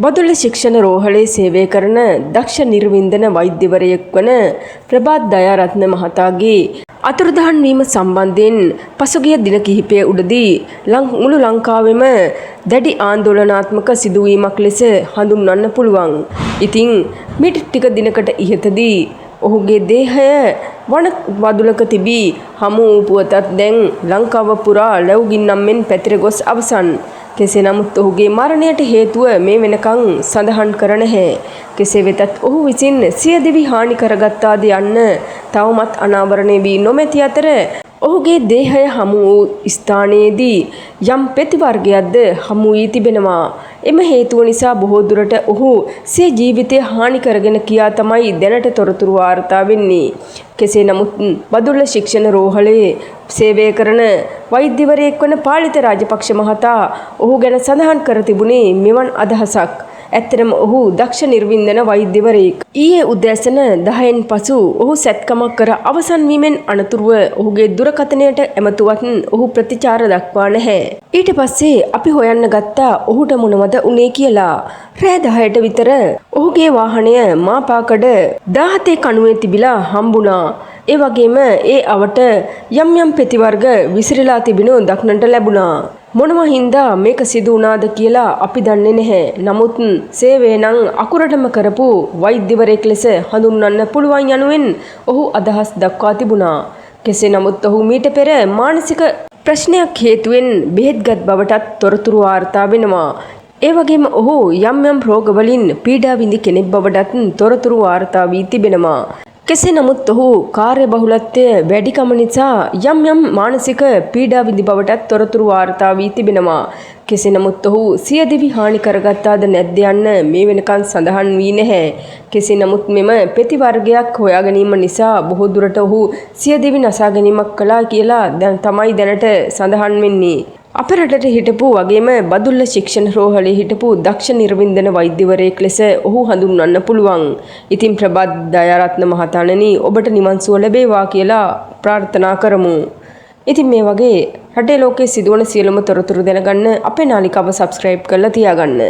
බදුල්ල ශික්ෂණ රෝහලේ සේවය කරන දක්ෂ නිර්වින්දන වෛද්‍යවරයෙක් වන ප්‍රභාත් දයාරත්න මහතාගේ අතුරුදහන් වීම සම්බන්ධයෙන් පසුගිය දින කිහිපය උඩදී මුළු ලංකාවෙම දැඩි ආందోලනාත්මක සිදුවීමක් ලෙස හඳුන්වන්න පුළුවන්. ඉතින් මිට ටික දිනකට ඉහතදී ඔහුගේ දේහය වන වදුලක තිබී හමු වූ පුවතත් දැන් ලංකාව පුරා ලැබුගින්නම් මෙන් පැතිර ගොස් අවසන්. කෙසේ නමුත් ඔහුගේ මරණයට හේතුව මේ වෙනකන් සඳහන් කර නැහැ. කෙසේ වෙතත් ඔහු විසින් සියදිවි හානි කරගත්තාද යන්න තවමත් අනාවරණය වී නොමැති අතර ඔහුගේ දේහය හමු වූ ස්ථානයේදී යම් ප්‍රතිවර්ගයක්ද හමු වී තිබෙනවා. එම හේතුව නිසා බොහෝ දුරට ඔහු සිය ජීවිතය හානි කරගෙන කියා තමයි දැනට තොරතුරු වාර්තා වෙන්නේ. කෙසේ නමුත් බදුල්ල ශික්ෂණ රෝහලේ සේවය කරන වෛද්‍යවරයෙක් වන පාලිත රාජපක්ෂ මහතා ඔහු ගැන සඳහන් කර තිබුණේ මෙවන් අදහසක්. ඇත්තටම ඔහු දක්ෂ නිර්වින්දන වෛද්‍යවරයෙක්. ඊයේ උදෑසන 10න් පසු ඔහු සැත්කමක් කර අවසන් වීමෙන් අනතුරුව ඔහුගේ දුරකථනයට ඇමතුවත් ඔහු ප්‍රතිචාර දක්වා නැහැ. ඊට පස්සේ අපි හොයන්න ගත්තා ඔහුට මොනවද උනේ කියලා. රෑ 10ට විතර ඔහුගේ වාහනය මාපාකඩ 17 කණුවේ තිබිලා හම්බුණා. ඒ වගේම ඒ අවට යම් ප්‍රතිවර්ග විසිරලා තිබෙනු දක්නට ලැබුණා. මොනවා හින්දා මේක සිදු වුණාද කියලා අපි දන්නේ නැහැ. නමුත් සේවය නම් අකුරටම කරපු වෛද්‍යවරයෙක් ලෙස හඳුන්වන්න පුළුවන් යනුවෙන් ඔහු අදහස් දක්වා තිබුණා. කෙසේ නමුත් ඔහු මීට පෙර මානසික ප්‍රශ්නයක් හේතුවෙන් බෙහෙත්ගත් බවටත් තොරතුරු වාර්තා වෙනවා. ඒ වගේම ඔහු යම් රෝගවලින් පීඩා විඳි කෙනෙක් බවටත් තොරතුරු වාර්තා වී තිබෙනවා. කෙසේ නමුත් ඔහු කාර්යබහුලත්වය වැඩිකම නිසා යම් මානසික පීඩා විඳි බවටත් තොරතුරු වාර්තා වී තිබෙනවා. කෙසේ නමුත් ඔහු සියදිවි හානි කරගත්තාද නැද්ද යන්න මේ වෙනකන් සඳහන් වී නැහැ. කෙසේ නමුත් මෙම ප්‍රතිවර්ගයක් හොයා ගැනීම නිසා බොහෝ දුරට ඔහු සියදිවි නසා ගැනීමක් කළා කියලා තමයි දැනට සඳහන් වෙන්නේ. අපේ රටට හිටපු වගේම බදුල්ල ශික්ෂණ රෝහලේ හිටපු දක්ෂ නිර්වින්දන වෛද්‍යවරයෙක් ලෙස ඔහු හඳුන්වන්න පුළුවන්. ඉතින් ප්‍රභාත් දයාරත්න මහතාණනි ඔබට නිවන් සුව ලැබේවා කියලා ප්‍රාර්ථනා කරමු. ඉතින් මේ වගේ රටේ ලෝකයේ සිදුවන සියලුම තොරතුරු දැනගන්න අපේ නාලිකාව සබ්ස්ක්‍රයිබ් කරලා තියාගන්න.